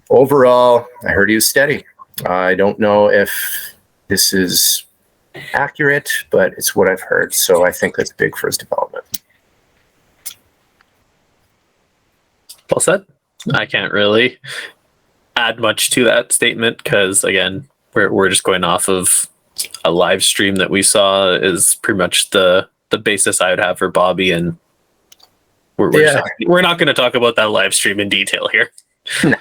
S2: overall, I heard he was steady. I don't know if this is accurate, but it's what I've heard. So I think that's big for his development.
S1: Well said. I can't really add much to that statement because, again, we're just going off of a live stream that we saw is pretty much the basis I would have for Bobby, and we're not going to talk about that live stream in detail here.
S2: No.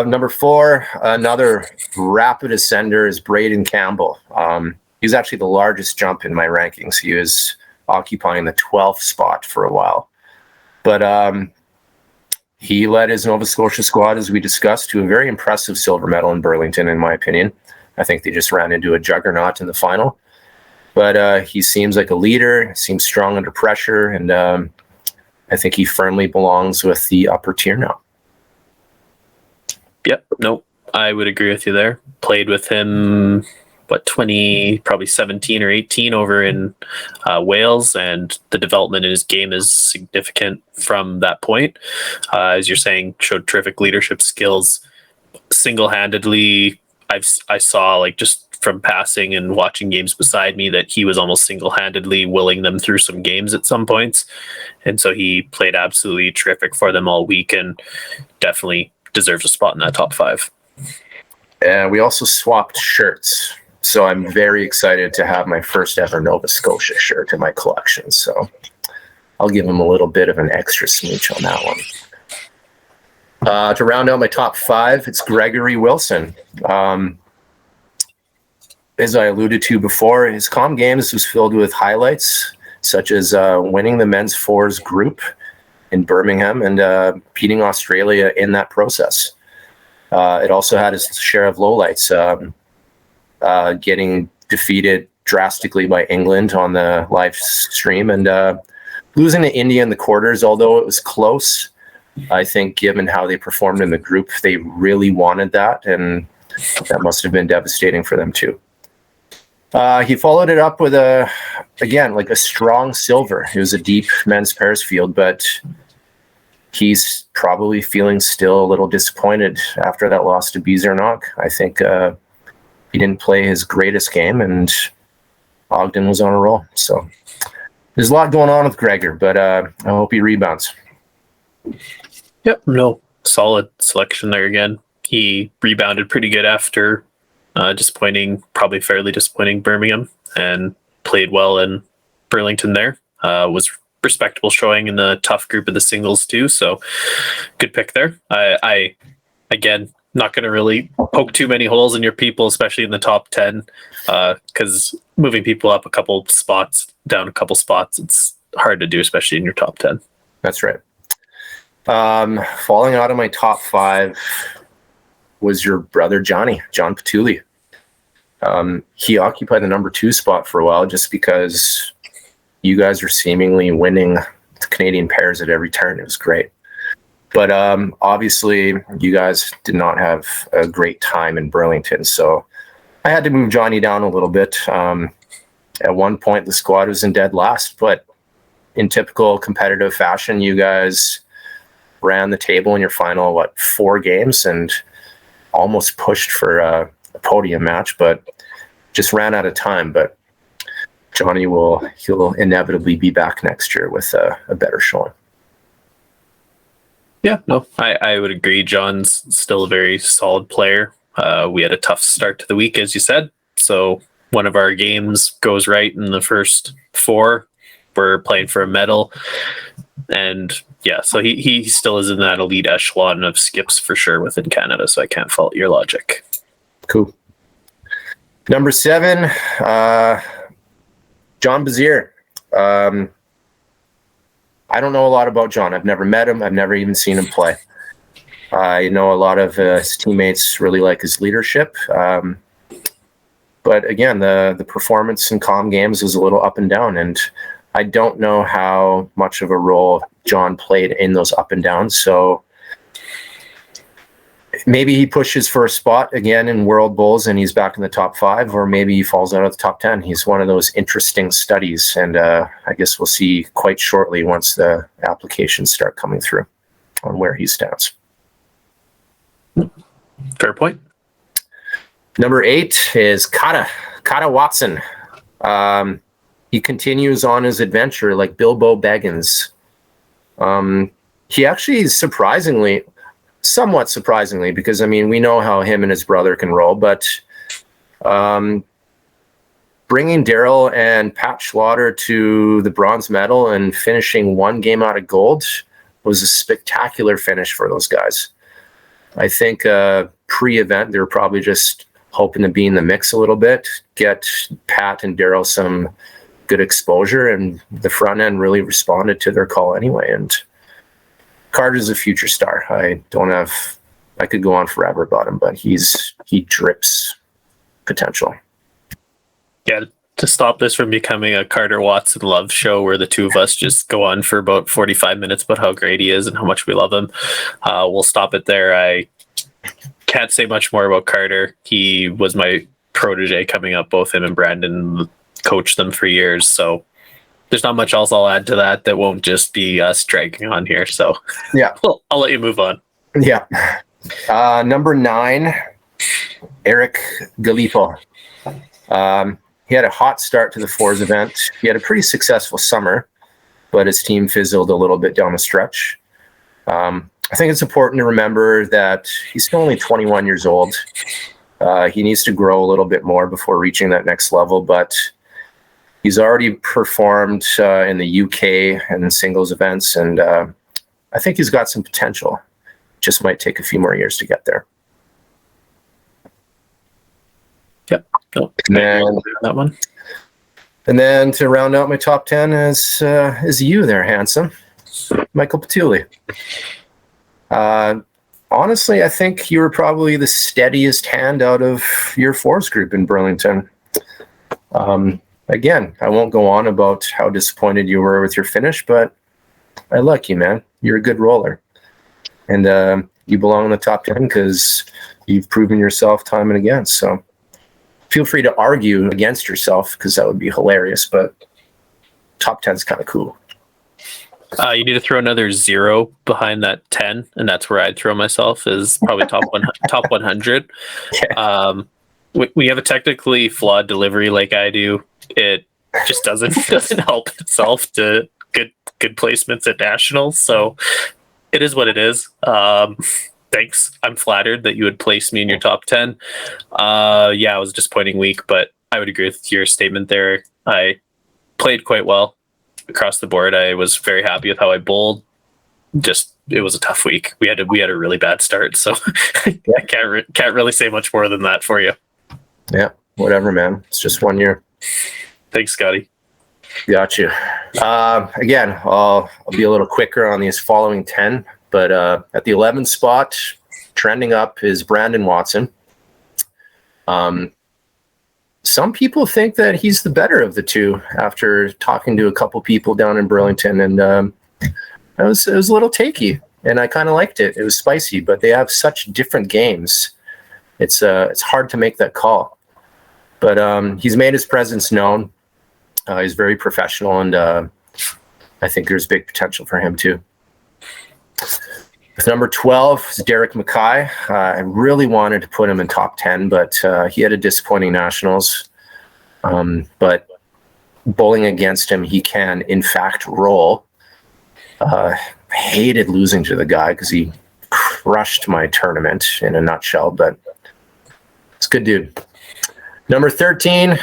S2: Number 4, another rapid ascender is Braden Campbell. He's actually the largest jump in my rankings. He was occupying the 12th spot for a while. But he led his Nova Scotia squad, as we discussed, to a very impressive silver medal in Burlington, in my opinion. I think they just ran into a juggernaut in the final. But he seems like a leader, seems strong under pressure, and I think he firmly belongs with the upper tier now.
S1: Yep. Nope. I would agree with you there. Played with him, probably 17 or 18 over in Wales, and the development in his game is significant from that point. As you're saying, showed terrific leadership skills. Single-handedly, I saw, like, just from passing and watching games beside me, that he was almost single-handedly willing them through some games at some points. And so he played absolutely terrific for them all week and definitely deserves a spot in that top 5.
S2: And we also swapped shirts. So I'm very excited to have my first ever Nova Scotia shirt in my collection. So I'll give him a little bit of an extra smooch on that one. To round out my top 5, it's Gregory Wilson. As I alluded to before, his comm games was filled with highlights, such as winning the men's fours group in Birmingham and beating Australia in that process. It also had his share of lowlights, getting defeated drastically by England on the live stream and losing to India in the quarters, although it was close. I think given how they performed in the group, they really wanted that, and that must have been devastating for them too. He followed it up with a strong silver. It was a deep men's pairs field, but he's probably feeling still a little disappointed after that loss to Bizernock. I think he didn't play his greatest game, and Ogden was on a roll. So there's a lot going on with Gregor, but I hope he rebounds.
S1: Yep, no, solid selection there again. He rebounded pretty good after probably fairly disappointing Birmingham, and played well in Burlington there. Was respectable showing in the tough group of the singles too, so good pick there. I again, not going to really poke too many holes in your people, especially in the top 10, because moving people up a couple spots, down a couple spots, it's hard to do, especially in your top 10.
S2: That's right. Falling out of my top 5 was your brother John Pituley. He occupied the number 2 spot for a while just because you guys are seemingly winning the Canadian pairs at every turn. It was great. But obviously, you guys did not have a great time in Burlington, so I had to move Johnny down a little bit. At one point, the squad was in dead last, but in typical competitive fashion, you guys ran the table in your final, 4 games, and almost pushed for a podium match, but just ran out of time. But Johnny he'll inevitably be back next year with a better showing.
S1: Yeah, no, I would agree. John's still a very solid player. We had a tough start to the week, as you said. So one of our games goes right in the first 4. We're playing for a medal. And yeah, so he still is in that elite echelon of skips for sure within Canada. So I can't fault your logic.
S2: Cool. Number 7, John Bazier. I don't know a lot about John. I've never met him. I've never even seen him play. I know a lot of his teammates really like his leadership. But again, the performance in calm games was a little up and down, and I don't know how much of a role John played in those up and downs. So maybe he pushes for a spot again in World Bowls and he's back in the top 5, or maybe he falls out of the top 10. He's one of those interesting studies, and I guess we'll see quite shortly once the applications start coming through on where he stands.
S1: Fair point.
S2: Number 8 is Kata Watson. He continues on his adventure like Bilbo Baggins. He actually somewhat surprisingly, because I mean, we know how him and his brother can roll, but bringing Daryl and Pat Schlatter to the bronze medal and finishing 1 game out of gold was a spectacular finish for those guys. I think pre-event, they were probably just hoping to be in the mix a little bit, get Pat and Daryl some good exposure, and the front end really responded to their call anyway. And Carter's a future star. I could go on forever about him, but he drips potential.
S1: Yeah, to stop this from becoming a Carter Watson love show where the two of us just go on for about 45 minutes about how great he is and how much we love him, we'll stop it there. I can't say much more about Carter. He was my protege coming up. Both him and Brandon coached them for years, so there's not much else I'll add to that won't just be us dragging on here. So
S2: yeah,
S1: I'll let you move on.
S2: Yeah. Number 9, Eric Gallipo. He had a hot start to the Fours event. He had a pretty successful summer, but his team fizzled a little bit down the stretch. I think it's important to remember that he's still only 21 years old. He needs to grow a little bit more before reaching that next level, but he's already performed in the UK and singles events, and I think he's got some potential. Just might take a few more years to get there.
S1: Yep. Oh, that one.
S2: And then to round out my top 10 is you there, handsome, Michael Pituley. Honestly, I think you were probably the steadiest hand out of your Fours group in Burlington. Again, I won't go on about how disappointed you were with your finish, but I like you, man. You're a good roller. And you belong in the top 10 because you've proven yourself time and again. So feel free to argue against yourself because that would be hilarious, but top 10 is kind of cool.
S1: You need to throw another 0 behind that 10, and that's where I'd throw myself, is probably top 100.
S2: Yeah.
S1: When you have a technically flawed delivery like I do, it just doesn't help itself to good placements at nationals. So it is what it is. Thanks. I'm flattered that you would place me in your top 10. Yeah, it was a disappointing week, but I would agree with your statement there. I played quite well across the board. I was very happy with how I bowled. It was a tough week. We had a really bad start, so I can't really say much more than that for you.
S2: Yeah, whatever, man. It's just 1 year.
S1: Thanks, Scotty.
S2: Got you. Again, I'll be a little quicker on these following 10, but at the 11th spot, trending up, is Brandon Watson. Some people think that he's the better of the two after talking to a couple people down in Burlington, and it was a little takey, and I kind of liked it. It was spicy, but they have such different games. It's hard to make that call. But he's made his presence known. He's very professional, and I think there's big potential for him too. With number 12 is Derek Mackay. I really wanted to put him in top 10, but he had a disappointing nationals. But bowling against him, he can, in fact, roll. Hated losing to the guy because he crushed my tournament in a nutshell, but it's a good dude. Number 13,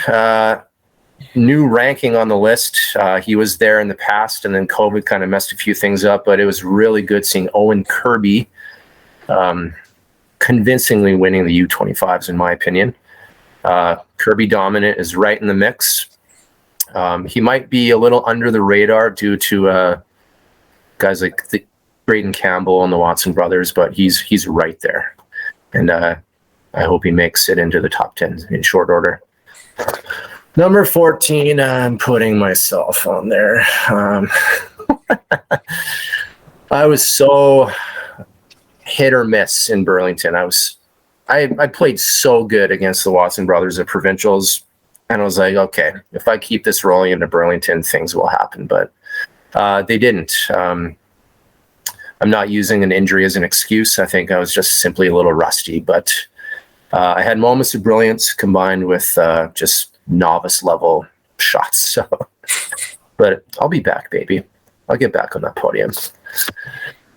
S2: new ranking on the list. He was there in the past, and then COVID kind of messed a few things up, but it was really good seeing Owen Kirby convincingly winning the U25s, in my opinion. Kirby Dominant is right in the mix. He might be a little under the radar due to guys like Braden Campbell and the Watson brothers, but he's right there. And I hope he makes it into the top 10 in short order. Number 14, I'm putting myself on there. I was so hit or miss in Burlington. I played so good against the Watson brothers at provincials, and I was like, okay, if I keep this rolling into Burlington, things will happen. But they didn't. I'm not using an injury as an excuse. I think I was just simply a little rusty, but I had moments of brilliance combined with just novice level shots. So, but I'll be back, baby. I'll get back on that podium.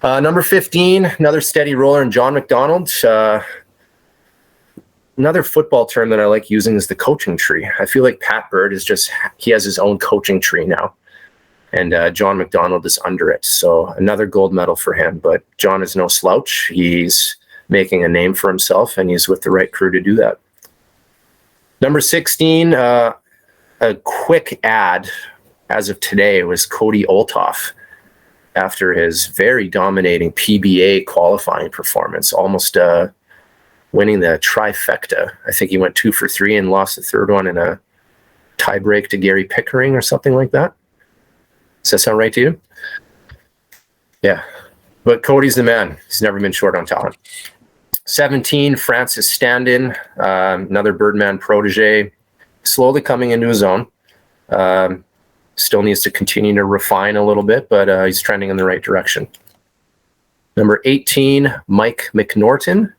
S2: Number 15, another steady roller, and John McDonald. Another football term that I like using is the coaching tree. I feel like Pat Bird he has his own coaching tree now, and John McDonald is under it. So another gold medal for him. But John is no slouch. He's making a name for himself, and he's with the right crew to do that. Number 16, a quick ad as of today was Cody Olthoff after his very dominating PBA qualifying performance, almost winning the trifecta. I think he went 2 for 3 and lost the third one in a tie break to Gary Pickering or something like that. Does that sound right to you? Yeah. But Cody's the man. He's never been short on talent. 17, Francis Standin, another Birdman protege, slowly coming into his own. Still needs to continue to refine a little bit, but he's trending in the right direction. Number 18, Mike McNorton.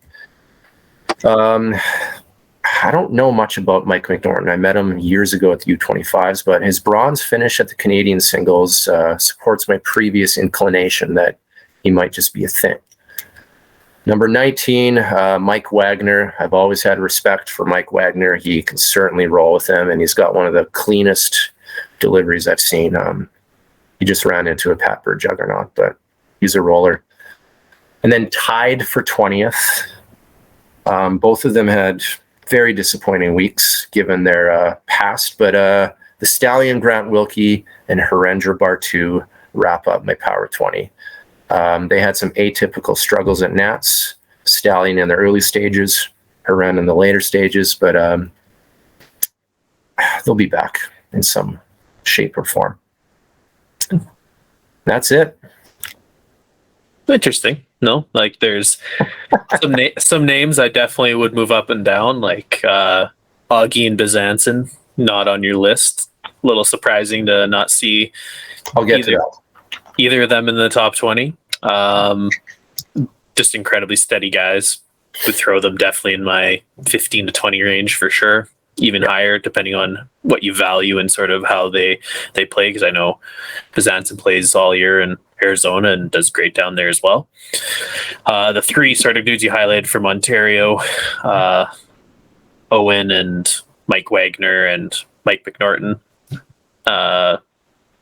S2: I don't know much about Mike McNorton. I met him years ago at the U25s, but his bronze finish at the Canadian singles supports my previous inclination that he might just be a thing. Number 19, Mike Wagner. I've always had respect for Mike Wagner. He can certainly roll with him, and he's got one of the cleanest deliveries I've seen. He just ran into a Pat Bird juggernaut, but he's a roller. And then tied for 20th. Both of them had very disappointing weeks given their past, but the Stallion Grant Wilkie and Harendra Bartu wrap up my Power 20. They had some atypical struggles at Nats, Stallion in the early stages, Haren in the later stages, but they'll be back in some shape or form. That's it.
S1: Interesting. No, like there's some names I definitely would move up and down, like Augie and Bizanson, not on your list. A little surprising to not see either of them in the top 20. Just incredibly steady guys. Would throw them definitely in my 15 to 20 range for sure. Even higher, depending on what you value and sort of how they play. Because I know Bizanson plays all year in Arizona and does great down there as well. The three sort of dudes you highlighted from Ontario, Owen and Mike Wagner and Mike McNorton.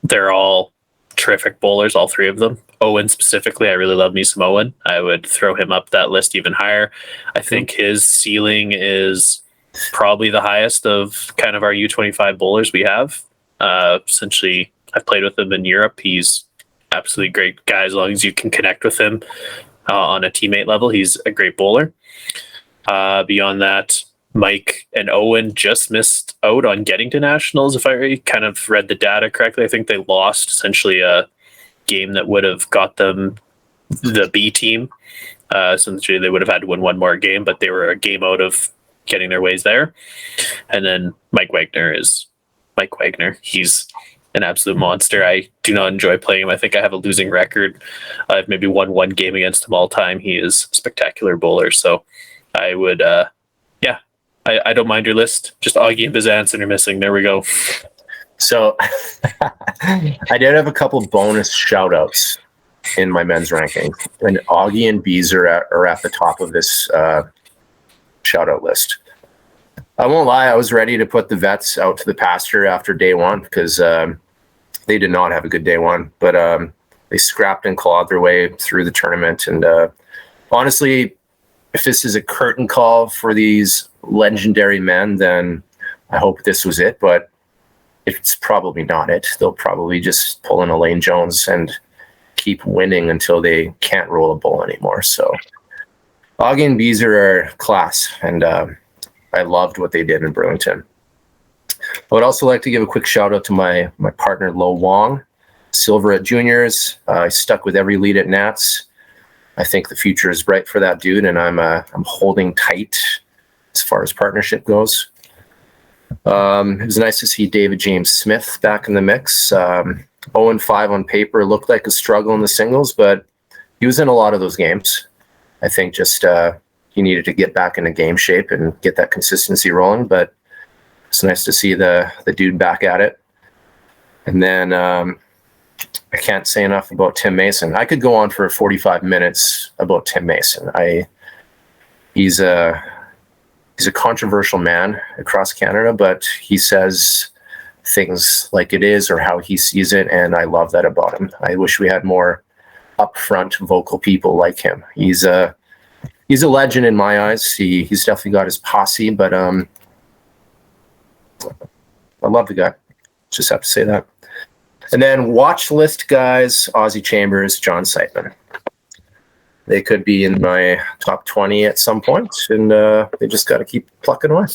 S1: They're all terrific bowlers, all three of them. Owen specifically, I really love me some Owen. I would throw him up that list even higher. I think his ceiling is probably the highest of kind of our U25 bowlers we have. Essentially, I've played with him in Europe. He's absolutely great guy as long as you can connect with him on a teammate level. He's a great bowler. Beyond that, Mike and Owen just missed out on getting to nationals. If I kind of read the data correctly, I think they lost essentially a game that would have got them the B team. Essentially, they would have had to win one more game, but they were a game out of getting their ways there. And then Mike Wagner is Mike Wagner. He's an absolute monster. I do not enjoy playing him. I think I have a losing record. I've maybe won one game against him all time. He is a spectacular bowler. So I would, I don't mind your list. Just Augie and Bizanson are missing. There we go.
S2: So I did have a couple bonus shout outs in my men's ranking, and Augie and Bees are at the top of this shout out list. I won't lie, I was ready to put the vets out to the pasture after day one because they did not have a good day one, but they scrapped and clawed their way through the tournament. And honestly, if this is a curtain call for these legendary men, then I hope this was it, but it's probably not it. They'll probably just pull in Elaine Jones and keep winning until they can't roll a bull anymore. So Augie and Beezer are class, and I loved what they did in Burlington. I would also like to give a quick shout out to my partner, Lo Wong, silver at juniors. I stuck with every lead at Nats. I think the future is bright for that dude, and I'm holding tight as far as partnership goes. It was nice to see David James Smith back in the mix. 0-5 on paper looked like a struggle in the singles, but he was in a lot of those games. I think just he needed to get back into game shape and get that consistency rolling, but it's nice to see the dude back at it. And then I can't say enough about Tim Mason. I could go on for 45 minutes about Tim Mason. He's a controversial man across Canada, but he says things like it is or how he sees it, and I love that about him. I wish we had more upfront vocal people like him. He's a legend in my eyes. He's definitely got his posse, but I love the guy. Just have to say that. And then watch list guys, Ozzie Chambers, John Seidman. They could be in my top 20 at some point, and they just got to keep plucking away.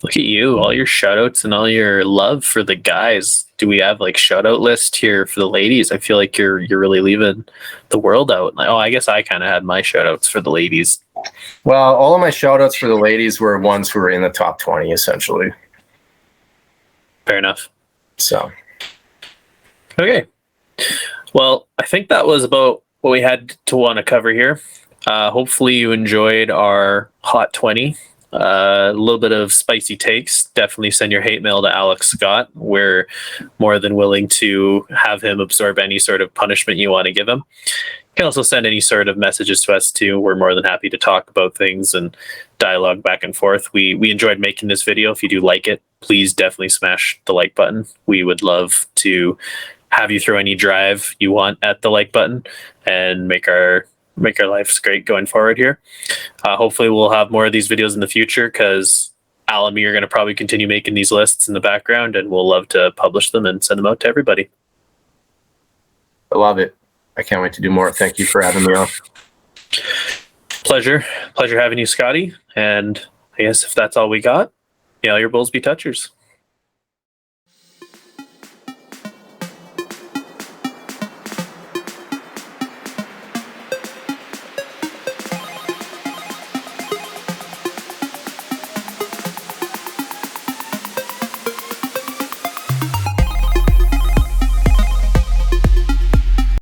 S1: Look at you, all your shout outs and all your love for the guys. Do we have like shout out list here for the ladies? I feel like you're really leaving the world out. Oh, I guess I kind of had my shout outs for the ladies.
S2: Well, all of my shout outs for the ladies were ones who were in the top 20, essentially.
S1: Fair enough.
S2: So.
S1: Okay. Well, I think that was about what we had to want to cover here. Hopefully you enjoyed our Hot 20. A little bit of spicy takes. Definitely send your hate mail to Alex Scott. We're more than willing to have him absorb any sort of punishment you want to give him. You can also send any sort of messages to us too. We're more than happy to talk about things and dialogue back and forth. We enjoyed making this video. If you do like it, please definitely smash the like button. We would love to have you throw any drive you want at the like button and make our lives great going forward here. Hopefully we'll have more of these videos in the future because Al and me are going to probably continue making these lists in the background, and we'll love to publish them and send them out to everybody.
S2: I love it. I can't wait to do more. Thank you for having me on.
S1: Pleasure having you, Scotty. And I guess if that's all we got, your Bulls be touchers.